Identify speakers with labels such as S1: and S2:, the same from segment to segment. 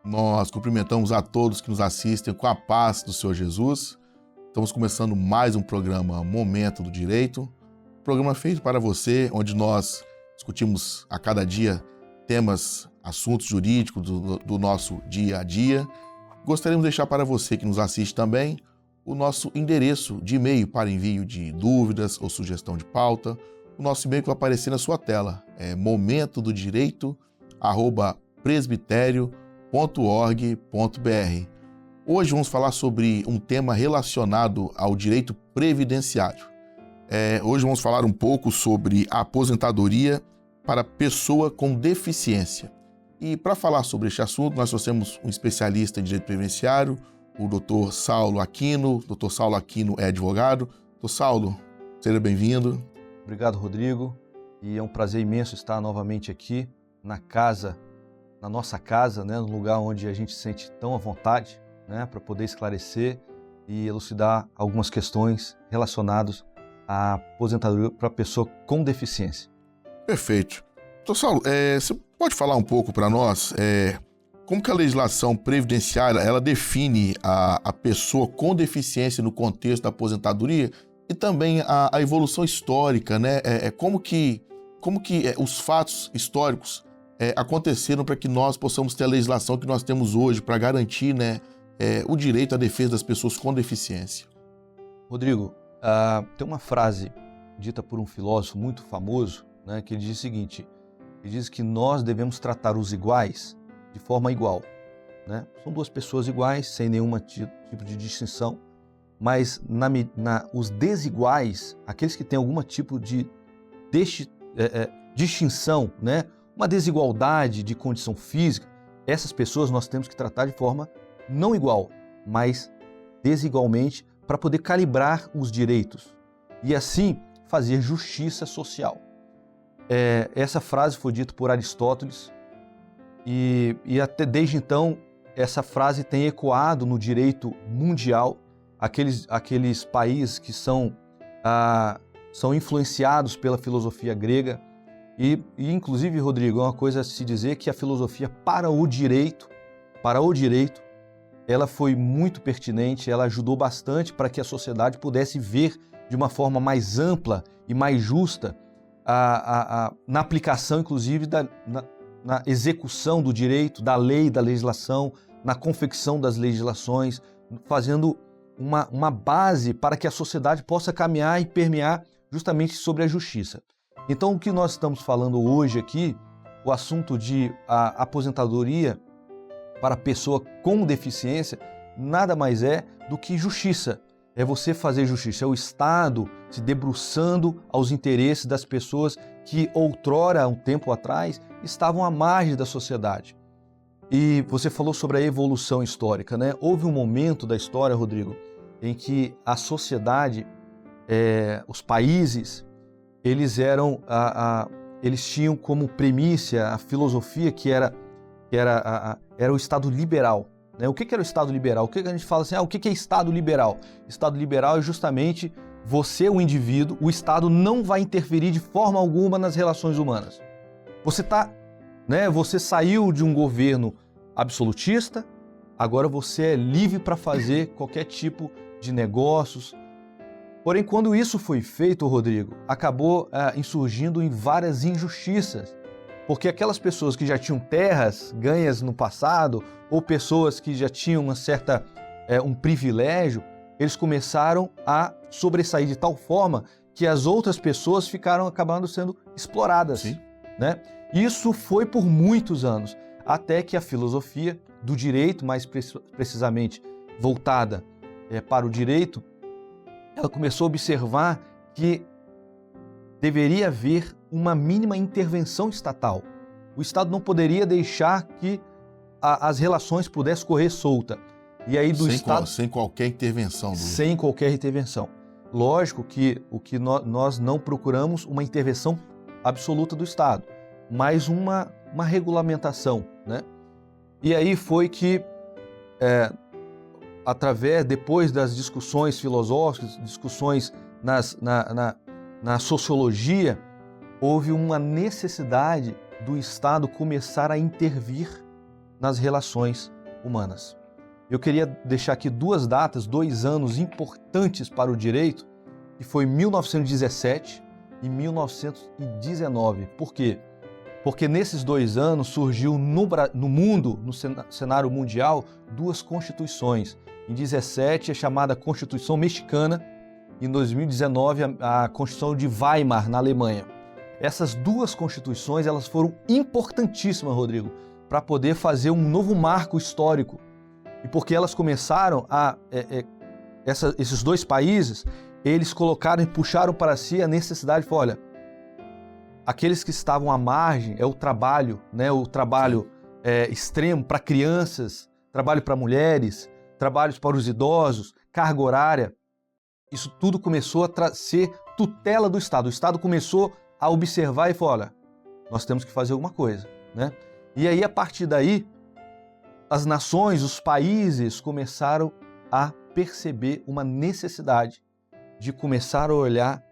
S1: Nós cumprimentamos a todos que nos assistem com a paz do Senhor Jesus. Estamos começando mais um programa Momento do Direito, programa feito para você, onde nós discutimos a cada dia temas, assuntos jurídicos do nosso dia a dia. Gostaríamos de deixar para você que nos assiste também o nosso endereço de e-mail para envio de dúvidas ou sugestão de pauta. O nosso e-mail que vai aparecer na sua tela é momentododireito@presbiterio.org.br. Hoje vamos falar sobre um tema relacionado ao direito previdenciário. Hoje vamos falar um pouco sobre a aposentadoria para pessoa com deficiência. E para falar sobre este assunto, nós trouxemos um especialista em direito previdenciário, o Dr. Saulo Aquino. Dr. Saulo Aquino é advogado. Dr. Saulo, seja bem-vindo.
S2: Obrigado, Rodrigo. E é um prazer imenso estar novamente aqui na nossa casa, né, no lugar onde a gente se sente tão à vontade, né, para poder esclarecer e elucidar algumas questões relacionadas à aposentadoria para pessoa com deficiência.
S1: Perfeito. Dr. Saulo, você pode falar um pouco para nós como que a legislação previdenciária ela define a pessoa com deficiência no contexto da aposentadoria e também a evolução histórica, né? Como que os fatos históricos aconteceram para que nós possamos ter a legislação que nós temos hoje para garantir, né, o direito à defesa das pessoas com deficiência.
S2: Rodrigo, tem uma frase dita por um filósofo muito famoso, né, que ele diz o seguinte: ele diz que nós devemos tratar os iguais de forma igual, né? São duas pessoas iguais, sem nenhum tipo de distinção, mas os desiguais, aqueles que têm algum tipo de distinção, né? Uma desigualdade de condição física, essas pessoas nós temos que tratar de forma não igual, mas desigualmente, para poder calibrar os direitos e assim fazer justiça social. Essa frase foi dita por Aristóteles e até desde então essa frase tem ecoado no direito mundial. Aqueles países que são influenciados pela filosofia grega e inclusive, Rodrigo, é uma coisa a se dizer que a filosofia para o direito, ela foi muito pertinente, ela ajudou bastante para que a sociedade pudesse ver de uma forma mais ampla e mais justa na aplicação, inclusive, na execução do direito, da lei, da legislação, na confecção das legislações, fazendo uma base para que a sociedade possa caminhar e permear justamente sobre a justiça. Então, o que nós estamos falando hoje aqui, o assunto de aposentadoria para pessoa com deficiência, nada mais é do que justiça. É você fazer justiça, é o Estado se debruçando aos interesses das pessoas que outrora, um tempo atrás, estavam à margem da sociedade. E você falou sobre a evolução histórica, né? Houve um momento da história, Rodrigo, em que a sociedade, os países, eles tinham como primícia a filosofia que era o Estado liberal. Né? O que era o Estado liberal? O que a gente fala assim, o que é Estado liberal? Estado liberal é justamente você, o indivíduo, o Estado não vai interferir de forma alguma nas relações humanas. Você saiu de um governo absolutista, agora você é livre para fazer qualquer tipo de negócios. Porém, quando isso foi feito, Rodrigo, acabou insurgindo em várias injustiças, porque aquelas pessoas que já tinham terras ganhas no passado, ou pessoas que já tinham um privilégio, eles começaram a sobressair de tal forma que as outras pessoas acabaram sendo exploradas.
S1: Sim.
S2: Né? Isso foi por muitos anos, até que a filosofia do direito, mais precisamente voltada para o direito, ela começou a observar que deveria haver uma mínima intervenção estatal. O Estado não poderia deixar que as relações pudessem correr solta. E aí
S1: Sem qualquer intervenção.
S2: Sem qualquer intervenção. Lógico que nós não procuramos uma intervenção absoluta do Estado, mas uma regulamentação, né? E aí foi que, depois das discussões filosóficas, discussões na sociologia, houve uma necessidade do Estado começar a intervir nas relações humanas. Eu queria deixar aqui 2 datas, 2 anos importantes para o direito, que foi 1917 e 1919. Por quê? Porque nesses 2 anos surgiu no mundo, no cenário mundial, 2 constituições. Em 17 é chamada Constituição Mexicana, em 2019 a Constituição de Weimar, na Alemanha. Essas 2 constituições elas foram importantíssimas, Rodrigo, para poder fazer um novo marco histórico. E porque elas começaram esses 2 países, eles colocaram e puxaram para si a necessidade de, olha, aqueles que estavam à margem, é o trabalho, né? O trabalho extremo para crianças, trabalho para mulheres, trabalhos para os idosos, carga horária. Isso tudo começou a ser tutela do Estado. O Estado começou a observar e falou, olha, nós temos que fazer alguma coisa, né? E aí, a partir daí, as nações, os países começaram a perceber uma necessidade de começar a olhar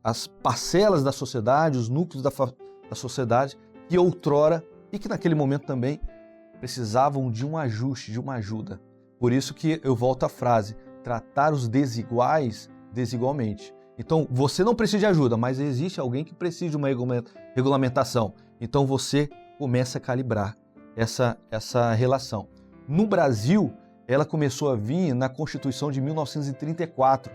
S2: as parcelas da sociedade, os núcleos da sociedade que outrora e que naquele momento também precisavam de um ajuste, de uma ajuda. Por isso que eu volto à frase, tratar os desiguais desigualmente. Então, você não precisa de ajuda, mas existe alguém que precisa de uma regulamentação. Então, você começa a calibrar essa relação. No Brasil, ela começou a vir na Constituição de 1934,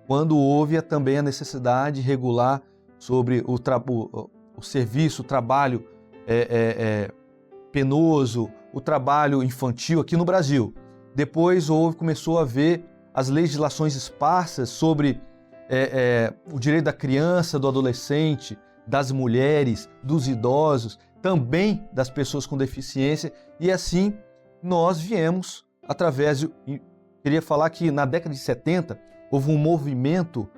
S2: quando houve também a necessidade de regular sobre o serviço, o trabalho penoso, o trabalho infantil aqui no Brasil. Depois começou a haver as legislações esparsas sobre o direito da criança, do adolescente, das mulheres, dos idosos, também das pessoas com deficiência, e assim nós viemos através queria falar que na década de 70 houve um movimento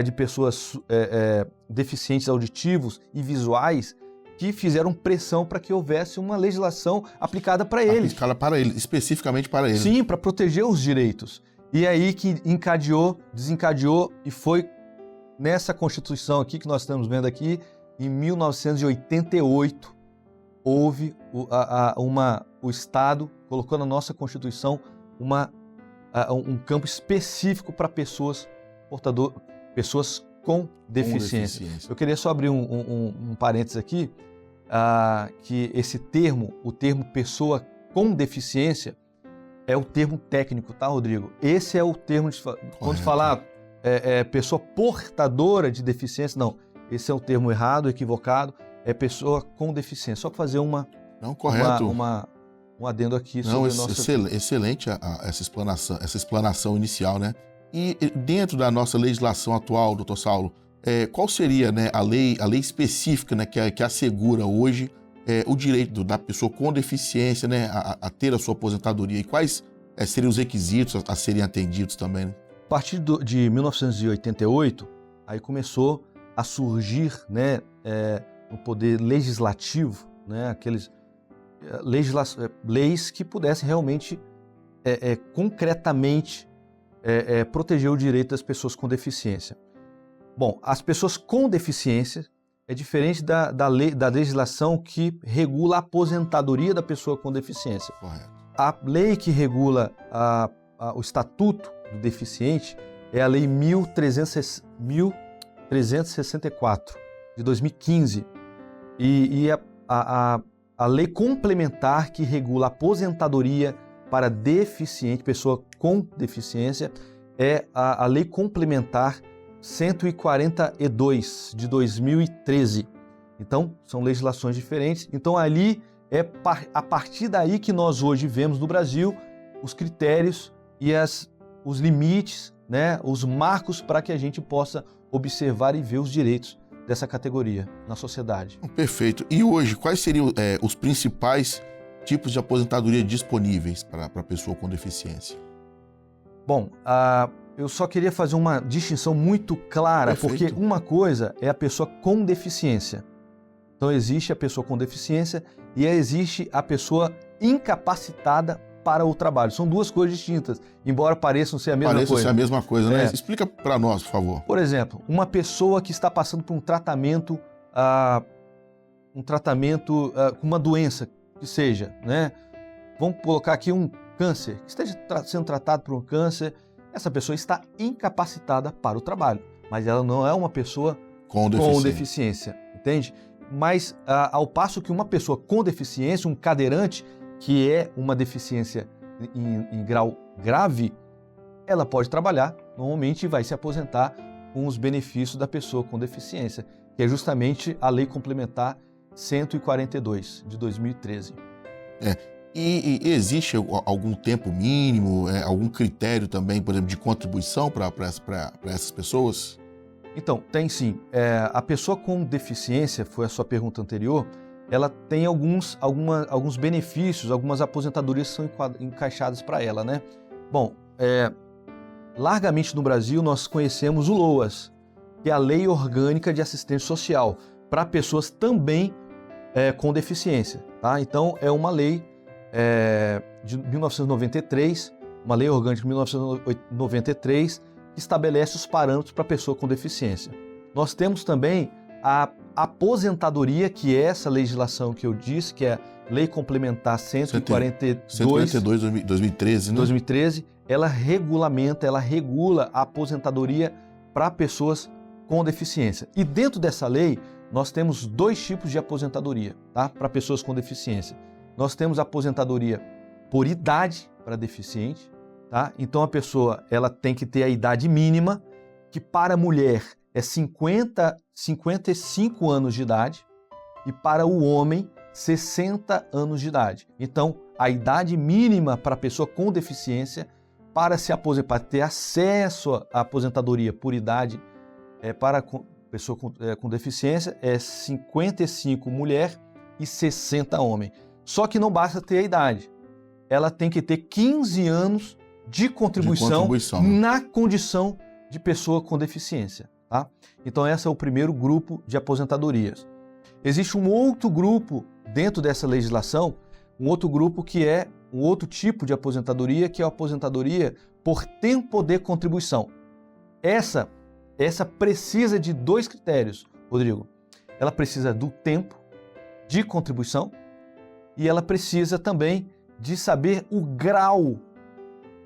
S2: de pessoas deficientes auditivos e visuais que fizeram pressão para que houvesse uma legislação aplicada para eles.
S1: Aplicada para eles, especificamente para eles.
S2: Sim, para proteger os direitos. E aí que desencadeou e foi nessa Constituição aqui que nós estamos vendo aqui, em 1988, houve o Estado colocou na nossa Constituição um campo específico para pessoas com deficiência. Eu queria só abrir um parênteses aqui, que esse termo, o termo pessoa com deficiência, é o termo técnico, tá, Rodrigo? Esse é o termo, quando falar pessoa portadora de deficiência, não, esse é o termo errado, equivocado, é pessoa com deficiência. Só para fazer um adendo aqui sobre
S1: excelente essa explanação inicial, né? E dentro da nossa legislação atual, doutor Saulo, qual seria, né, a lei específica, né, que assegura hoje o direito da pessoa com deficiência, né, a ter a sua aposentadoria, e quais seriam os requisitos a serem atendidos também? Né?
S2: A partir de 1988, aí começou a surgir, né, no poder legislativo, né, aqueles leis que pudessem realmente, concretamente, proteger o direito das pessoas com deficiência. Bom, as pessoas com deficiência é diferente da legislação que regula a aposentadoria da pessoa com deficiência.
S1: Correto.
S2: A lei que regula o Estatuto do Deficiente é a Lei 1364, de 2015. E a lei complementar que regula a aposentadoria para deficiente, pessoa com deficiência, é a Lei Complementar 142, de 2013. Então, são legislações diferentes. Então, ali é a partir daí que nós hoje vemos no Brasil os critérios e os limites, né, os marcos para que a gente possa observar e ver os direitos dessa categoria na sociedade.
S1: Perfeito. E hoje, quais seriam os principais tipos de aposentadoria disponíveis para a pessoa com deficiência?
S2: Bom, eu só queria fazer uma distinção muito clara,
S1: Perfeito.
S2: Porque uma coisa é a pessoa com deficiência. Então, existe a pessoa com deficiência e existe a pessoa incapacitada para o trabalho. São 2 coisas distintas, embora pareçam ser a mesma coisa.
S1: Pareçam ser a mesma coisa, né? Explica para nós, por favor.
S2: Por exemplo, uma pessoa que está passando por um tratamento com uma doença que seja, né? Vamos colocar aqui um câncer, que esteja sendo tratado por um câncer, essa pessoa está incapacitada para o trabalho, mas ela não é uma pessoa com deficiência, entende? Mas ao passo que uma pessoa com deficiência, um cadeirante, que é uma deficiência em grau grave, ela pode trabalhar normalmente e vai se aposentar com os benefícios da pessoa com deficiência, que é justamente a Lei Complementar 142 de 2013.
S1: E existe algum tempo mínimo, algum critério também, por exemplo, de contribuição para essas pessoas?
S2: Então, tem sim. A pessoa com deficiência, foi a sua pergunta anterior, ela tem alguns benefícios, algumas aposentadorias que são encaixadas para ela, né? Bom, largamente no Brasil nós conhecemos o LOAS, que é a Lei Orgânica de Assistência Social, para pessoas também com deficiência, tá? Então, é uma lei de 1993, uma lei orgânica de 1993, que estabelece os parâmetros para a pessoa com deficiência. Nós temos também a aposentadoria, que é essa legislação que eu disse, que é a Lei Complementar 142
S1: de 2013, né?
S2: 2013, ela regula a aposentadoria para pessoas com deficiência. E dentro dessa lei, nós temos dois tipos de aposentadoria, tá? Para pessoas com deficiência. Nós temos a aposentadoria por idade para deficiente, tá? Então a pessoa ela tem que ter a idade mínima, que para a mulher é 55 anos de idade e para o homem 60 anos de idade. Então a idade mínima para a pessoa com deficiência para se aposentar, para ter acesso à aposentadoria por idade para pessoa com deficiência é 55 mulher e 60 homem. Só que não basta ter a idade, ela tem que ter 15 anos de contribuição na condição de pessoa com deficiência, tá? Então esse é o primeiro grupo de aposentadorias. Existe um outro grupo dentro dessa legislação, um outro grupo que é um outro tipo de aposentadoria, que é a aposentadoria por tempo de contribuição. Essa precisa de dois critérios, Rodrigo. Ela precisa do tempo de contribuição e ela precisa também de saber o grau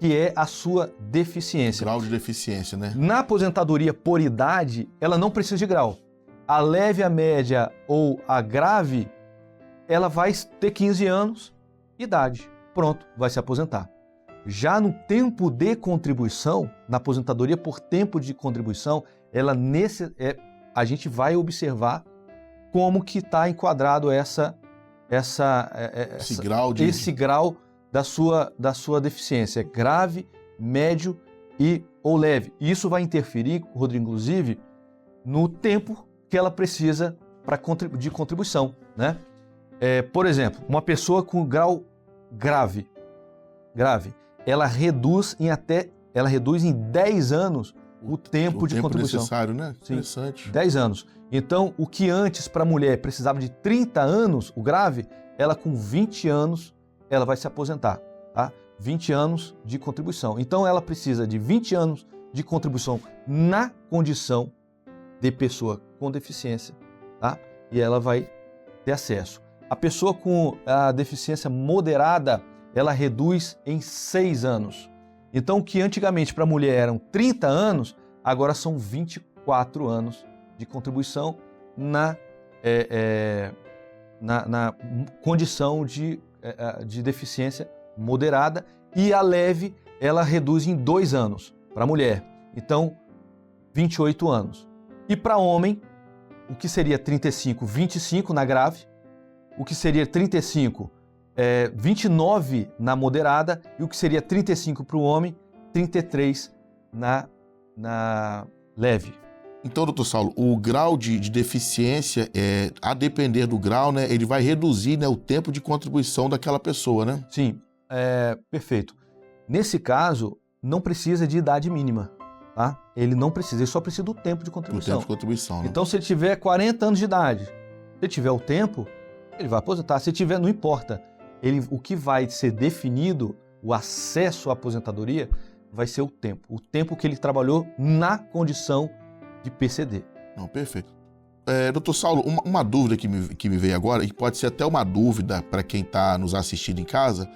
S2: que é a sua deficiência.
S1: Grau de deficiência, né?
S2: Na aposentadoria por idade, ela não precisa de grau. A leve, a média ou a grave, ela vai ter 15 anos, idade. Pronto, vai se aposentar. Já no tempo de contribuição, na aposentadoria por tempo de contribuição, a gente vai observar como que está enquadrado esse grau da sua deficiência, grave, médio ou leve. Isso vai interferir, Rodrigo, inclusive, no tempo que ela precisa de contribuição, né? Por exemplo, uma pessoa com grau grave, ela reduz em 10 anos o tempo de contribuição.
S1: Necessário, né?
S2: Sim,
S1: interessante.
S2: 10 anos. Então, o que antes para a mulher precisava de 30 anos, o grave, ela com 20 anos, ela vai se aposentar, tá? 20 anos de contribuição. Então, ela precisa de 20 anos de contribuição na condição de pessoa com deficiência, tá? E ela vai ter acesso. A pessoa com a deficiência moderada, ela reduz em 6 anos. Então, o que antigamente para a mulher eram 30 anos, agora são 24 anos de contribuição na condição de deficiência moderada, e a leve ela reduz em 2 anos para a mulher. Então, 28 anos. E para homem, o que seria 35, 25 na grave, o que seria 35, 29 na moderada, e o que seria 35 para o homem, 33 na leve.
S1: Então, doutor Saulo, o grau de deficiência, a depender do grau, né, ele vai reduzir, né, o tempo de contribuição daquela pessoa, né?
S2: Sim, perfeito. Nesse caso, não precisa de idade mínima, tá? Ele só precisa do tempo de contribuição.
S1: Do tempo de contribuição, né?
S2: Então, se ele tiver 40 anos de idade, se ele tiver o tempo, ele vai aposentar. Se tiver, não importa. O que vai ser definido, o acesso à aposentadoria, vai ser o tempo que ele trabalhou na condição de PCD.
S1: Não, perfeito. Doutor Saulo, uma dúvida que me veio agora, e pode ser até uma dúvida para quem está nos assistindo em casa,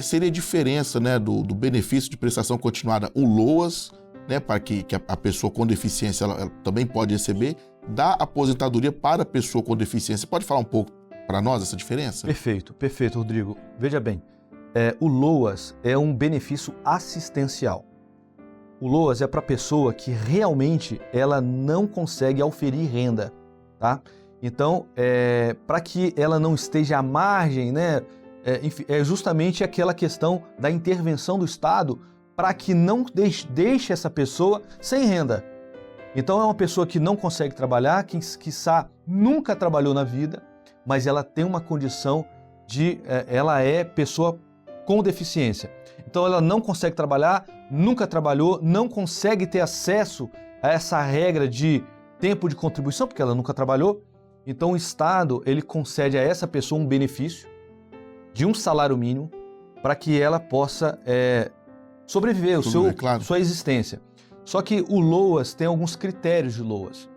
S1: seria a diferença, né, do benefício de prestação continuada, o LOAS, né, para que a pessoa com deficiência ela também pode receber, da aposentadoria para a pessoa com deficiência. Pode falar um pouco para nós essa diferença?
S2: Perfeito, Rodrigo. Veja bem, o LOAS é um benefício assistencial. O LOAS é para a pessoa que realmente ela não consegue auferir renda, tá? Então, para que ela não esteja à margem, né? É justamente aquela questão da intervenção do Estado para que não deixe essa pessoa sem renda. Então, é uma pessoa que não consegue trabalhar, que quiçá nunca trabalhou na vida, mas ela tem uma condição ela é pessoa com deficiência. Então, ela não consegue trabalhar, nunca trabalhou, não consegue ter acesso a essa regra de tempo de contribuição, porque ela nunca trabalhou. Então, o Estado, ele concede a essa pessoa um benefício de um salário mínimo para que ela possa sobreviver, sua existência. Só que o LOAS tem alguns critérios de LOAS,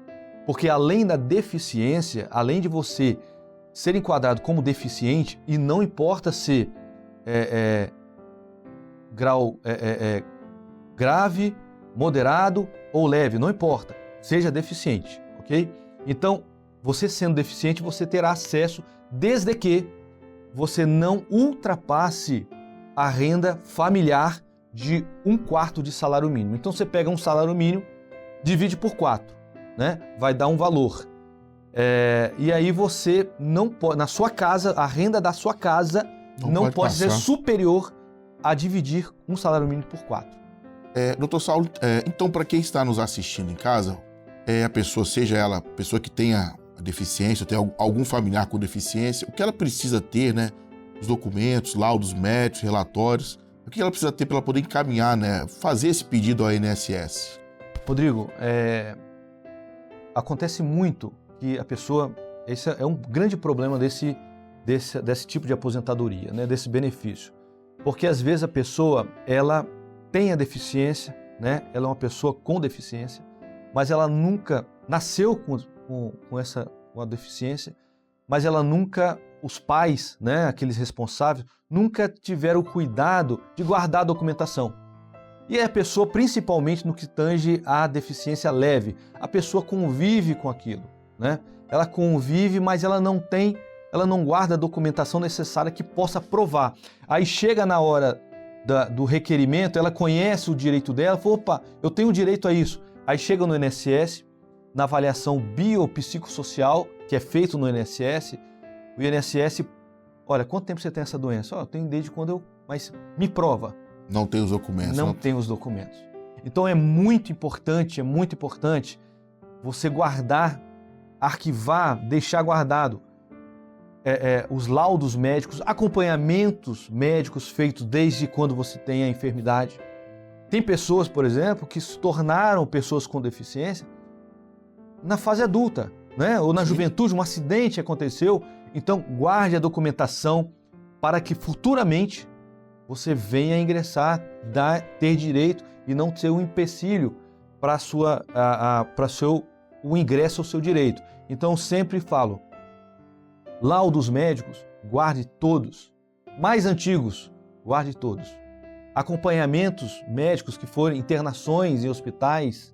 S2: porque além da deficiência, além de você ser enquadrado como deficiente, e não importa se grau grave, moderado ou leve, não importa, seja deficiente, ok? Então, você sendo deficiente, você terá acesso desde que você não ultrapasse a renda familiar de 1/4 de salário mínimo. Então, você pega um salário mínimo, divide por 4, né? Vai dar um valor. E aí você não pode, na sua casa, a renda da sua casa não pode ser superior a dividir um salário mínimo por 4.
S1: Doutor Saulo, então para quem está nos assistindo em casa, a pessoa, seja ela pessoa que tenha deficiência, tem algum familiar com deficiência, o que ela precisa ter, né? Os documentos, laudos médicos, relatórios, o que ela precisa ter para ela poder encaminhar, né? Fazer esse pedido ao INSS?
S2: Rodrigo, acontece muito que a pessoa, esse é um grande problema desse tipo de aposentadoria, né? Desse benefício. Porque às vezes a pessoa, ela tem a deficiência, né? Ela é uma pessoa com deficiência, mas ela nunca nasceu com a deficiência, mas ela nunca, os pais, né, aqueles responsáveis, nunca tiveram o cuidado de guardar a documentação. E a pessoa, principalmente no que tange à deficiência leve, a pessoa convive com aquilo, né? Ela convive, mas ela não guarda a documentação necessária que possa provar. Aí chega na hora do requerimento, ela conhece o direito dela, fala, opa, eu tenho direito a isso. Aí chega no INSS, na avaliação biopsicossocial, que é feito no INSS, o INSS, olha, quanto tempo você tem essa doença? Eu tenho desde quando mas me prova.
S1: Não tem os documentos.
S2: Não tem os documentos. Então é muito importante você guardar, arquivar, deixar guardado os laudos médicos, acompanhamentos médicos feitos desde quando você tem a enfermidade. Tem pessoas, por exemplo, que se tornaram pessoas com deficiência na fase adulta, né? Ou na juventude, um acidente aconteceu. Então, guarde a documentação para que futuramente você venha ingressar, ter direito e não ter um empecilho para o ingresso ao seu direito. Então, sempre falo, laudos médicos, guarde todos. Mais antigos, guarde todos. Acompanhamentos médicos que forem internações em hospitais,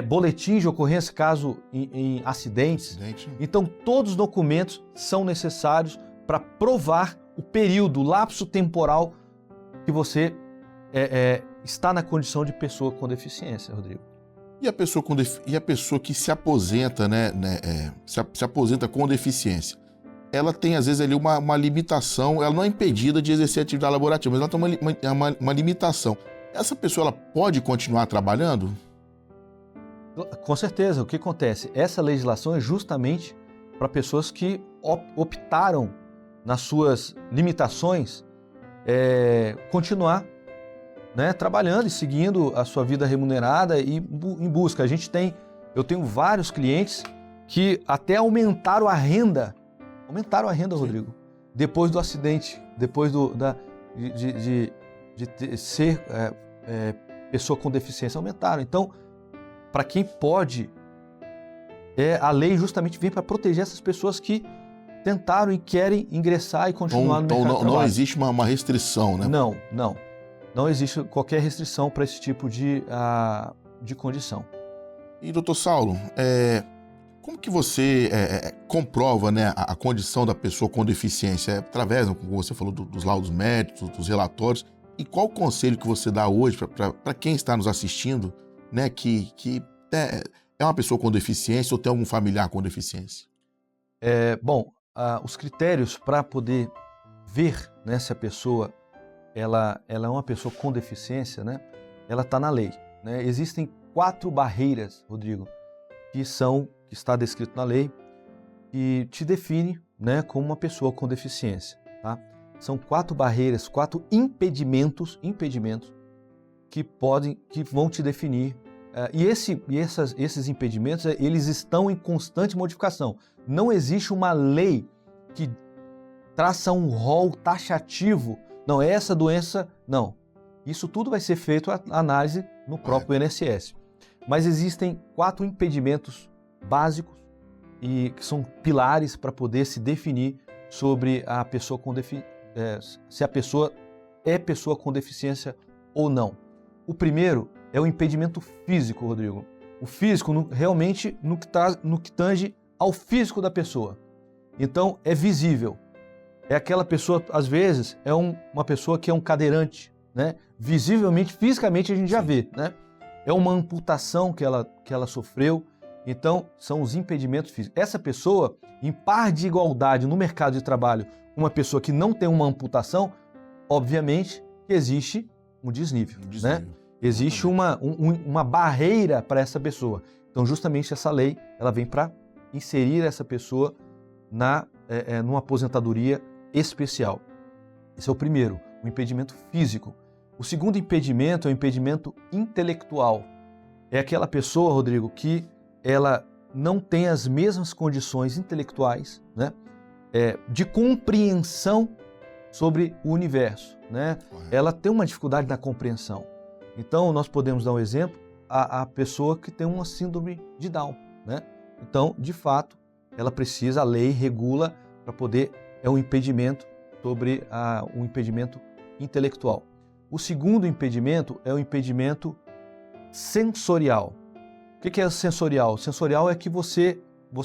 S2: boletins de ocorrência caso em acidentes. Então, todos os documentos são necessários para provar o período, o lapso temporal que você está na condição de pessoa com deficiência, Rodrigo.
S1: E a pessoa que se aposenta, né, se aposenta com deficiência, ela tem, às vezes, ali uma limitação, ela não é impedida de exercer atividade laborativa, mas ela tem uma limitação. Essa pessoa, ela pode continuar trabalhando?
S2: Com certeza. O que acontece? Essa legislação é justamente para pessoas que optaram, nas suas limitações, continuar, né, trabalhando e seguindo a sua vida remunerada e em busca. Eu tenho vários clientes que até aumentaram a renda, Rodrigo, depois do acidente, depois de ser pessoa com deficiência, aumentaram. Então, para quem pode a lei justamente vem para proteger essas pessoas que tentaram e querem ingressar e continuar no mercado de trabalho.
S1: Não existe uma restrição, né?
S2: Não existe qualquer restrição para esse tipo de condição.
S1: E, doutor Saulo, como que você comprova, né, a condição da pessoa com deficiência? Através, como você falou, dos laudos médicos, dos relatórios. E qual o conselho que você dá hoje para quem está nos assistindo, né, que é uma pessoa com deficiência ou tem algum familiar com deficiência?
S2: Os critérios para poder ver, né, se a pessoa ela é uma pessoa com deficiência, né, ela está na lei, né? Existem 4 barreiras, Rodrigo, que está descrito na lei, que te define, né, como uma pessoa com deficiência, tá? São 4 barreiras, 4 impedimentos que vão te definir. Esses impedimentos, eles estão em constante modificação. Não existe uma lei que traça um rol taxativo. Não, essa doença, não. Isso tudo vai ser feito a análise no próprio INSS. Mas existem 4 impedimentos básicos e que são pilares para poder se definir sobre a pessoa se a pessoa é pessoa com deficiência ou não. O primeiro é o impedimento físico, Rodrigo. O físico realmente no que tange ao físico da pessoa. Então é visível. É aquela pessoa, às vezes, é uma pessoa que é um cadeirante, né? Visivelmente, fisicamente a gente já vê, né? É uma amputação que ela sofreu. Então, são os impedimentos físicos. Essa pessoa, em par de igualdade no mercado de trabalho, uma pessoa que não tem uma amputação, obviamente que existe um desnível, né? Existe uma barreira para essa pessoa. Então, justamente essa lei, ela vem para inserir essa pessoa numa aposentadoria especial. Esse é o primeiro, o impedimento físico. O segundo impedimento é o impedimento intelectual. É aquela pessoa, Rodrigo, que ela não tem as mesmas condições intelectuais, né, de compreensão sobre o universo, né? Ela tem uma dificuldade na compreensão. Então, nós podemos dar um exemplo, a pessoa que tem uma síndrome de Down, né? Então, de fato, ela precisa, a lei regula para poder, é um impedimento sobre um impedimento intelectual. O segundo impedimento é o impedimento sensorial. O que é sensorial? Sensorial é que você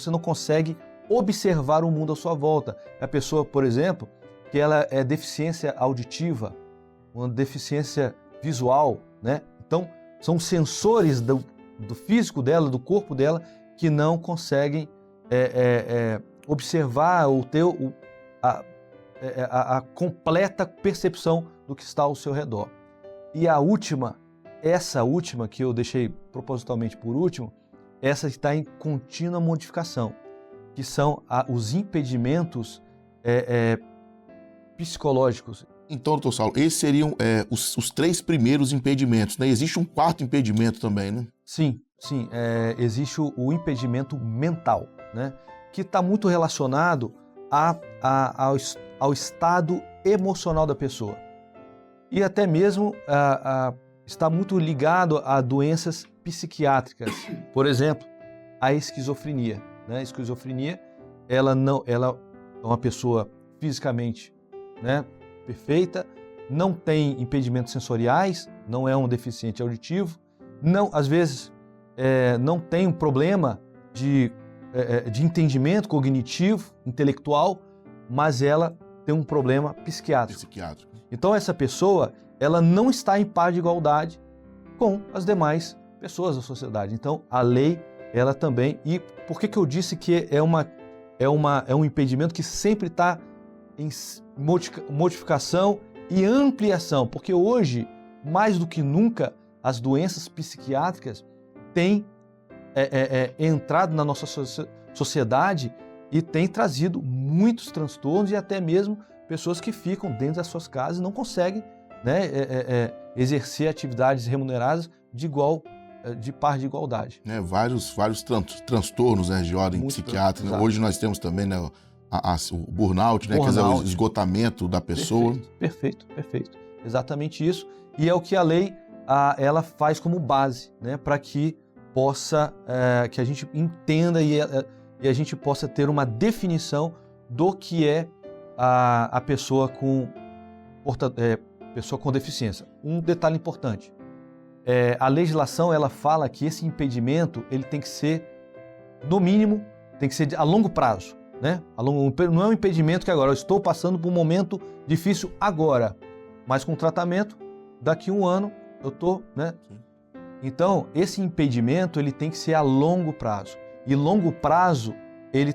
S2: não consegue observar o mundo à sua volta. A pessoa, por exemplo, que ela é deficiência auditiva, uma deficiência visual, né? Então, são sensores do físico dela, do corpo dela, que não conseguem observar ou ter a completa percepção do que está ao seu redor. E essa última, que eu deixei propositalmente por último, essa está em contínua modificação, que são os impedimentos psicológicos.
S1: Então, doutor Saulo, esses seriam os 3 primeiros impedimentos, né? Existe um 4º impedimento também, né?
S2: Sim. Existe o impedimento mental, né? Que está muito relacionado ao estado emocional da pessoa. E até mesmo está muito ligado a doenças psiquiátricas. Por exemplo, a esquizofrenia, né? A esquizofrenia, ela é uma pessoa fisicamente, né, perfeita, não tem impedimentos sensoriais, não é um deficiente auditivo, às vezes não tem um problema de entendimento cognitivo, intelectual, mas ela tem um problema psiquiátrico. Então essa pessoa, ela não está em par de igualdade com as demais pessoas da sociedade. Então a lei, ela também, e por que eu disse que é um impedimento que sempre está em modificação e ampliação? Porque hoje, mais do que nunca, as doenças psiquiátricas têm entrado na nossa sociedade e têm trazido muitos transtornos e até mesmo pessoas que ficam dentro das suas casas e não conseguem, né, exercer atividades remuneradas de par de igualdade.
S1: Vários transtornos, né, de ordem psiquiátrica. Hoje nós temos também, né, o burnout, né, quer dizer, o esgotamento da pessoa.
S2: Perfeito. Exatamente isso. E é o que a lei ela faz como base, né, para que que a gente entenda e a gente possa ter uma definição do que é a pessoa com deficiência. Um detalhe importante, a legislação ela fala que esse impedimento ele tem que ser, no mínimo, tem que ser a longo prazo, né? Não é um impedimento que agora eu estou passando por um momento difícil agora, mas com tratamento, daqui a 1 ano eu estou, né? Então, esse impedimento ele tem que ser a longo prazo. E longo prazo, ele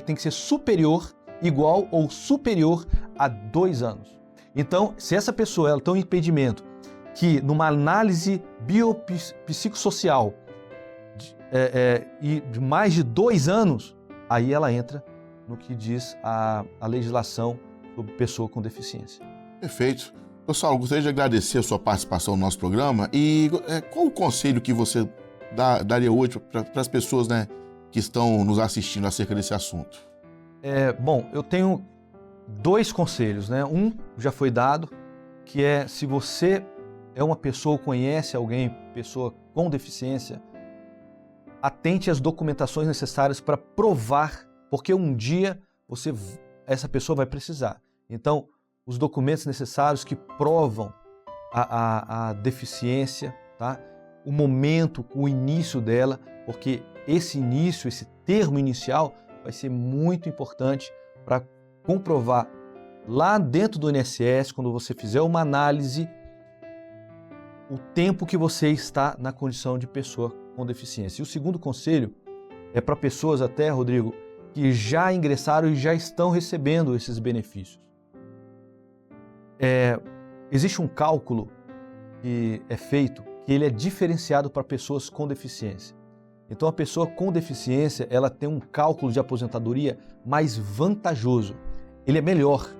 S2: tem que ser superior, igual ou superior a 2 anos. Então, se essa pessoa ela tem um impedimento que, numa análise biopsicossocial e de mais de 2 anos, aí ela entra no que diz a legislação sobre pessoa com deficiência.
S1: Perfeito. Saulo, gostaria de agradecer a sua participação no nosso programa e qual o conselho que você daria hoje para as pessoas, né, que estão nos assistindo acerca desse assunto?
S2: Bom, eu tenho 2 conselhos, né? Um já foi dado, que é se você é uma pessoa ou conhece alguém, pessoa com deficiência, atente às documentações necessárias para provar, porque um dia essa pessoa vai precisar. Então, os documentos necessários que provam a deficiência, tá? O momento, o início dela, porque esse termo inicial vai ser muito importante para comprovar lá dentro do INSS, quando você fizer uma análise, o tempo que você está na condição de pessoa com deficiência. E o segundo conselho é para pessoas até, Rodrigo, que já ingressaram e já estão recebendo esses benefícios. Existe um cálculo que é feito que ele é diferenciado para pessoas com deficiência. Então a pessoa com deficiência ela tem um cálculo de aposentadoria mais vantajoso. Ele é melhor,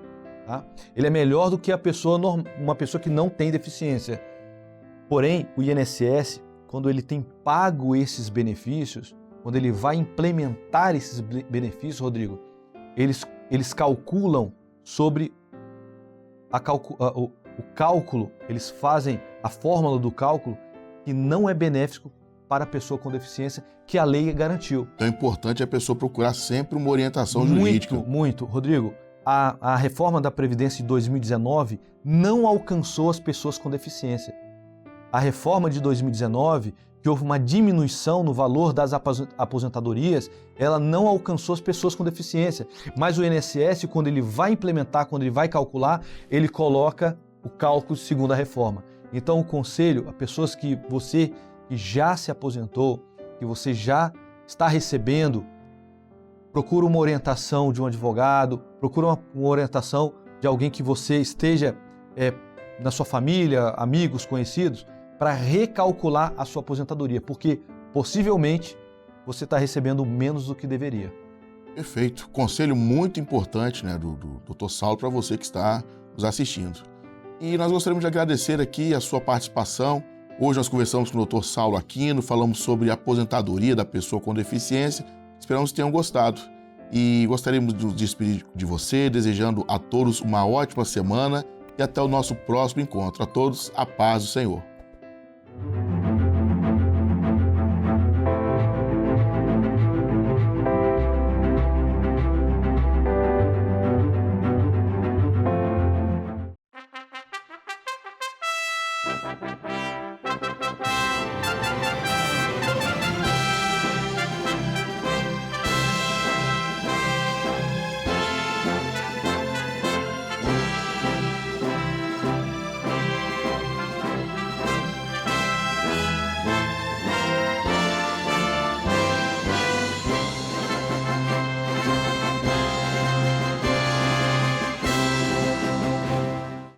S2: tá? Ele é melhor do que uma pessoa que não tem deficiência. Porém, o INSS, quando ele tem pago esses benefícios, quando ele vai implementar esses benefícios, Rodrigo, eles calculam sobre o cálculo, eles fazem a fórmula do cálculo que não é benéfico para a pessoa com deficiência, que a lei garantiu.
S1: Então é importante a pessoa procurar sempre uma orientação jurídica.
S2: Muito. Rodrigo, a reforma da Previdência de 2019 não alcançou as pessoas com deficiência. A reforma de 2019, que houve uma diminuição no valor das aposentadorias, ela não alcançou as pessoas com deficiência. Mas o INSS, quando ele vai implementar, quando ele vai calcular, ele coloca o cálculo segundo a reforma. Então, o conselho a pessoas que já se aposentou, que você já está recebendo, procura uma orientação de um advogado, procura uma orientação de alguém que você esteja na sua família, amigos, conhecidos, para recalcular a sua aposentadoria, porque possivelmente você está recebendo menos do que deveria.
S1: Perfeito. Conselho muito importante, né, do Dr. Saulo para você que está nos assistindo. E nós gostaríamos de agradecer aqui a sua participação. Hoje nós conversamos com o Dr. Saulo Aquino, falamos sobre a aposentadoria da pessoa com deficiência. Esperamos que tenham gostado. E gostaríamos de nos despedir de você, desejando a todos uma ótima semana e até o nosso próximo encontro. A todos, a paz do Senhor.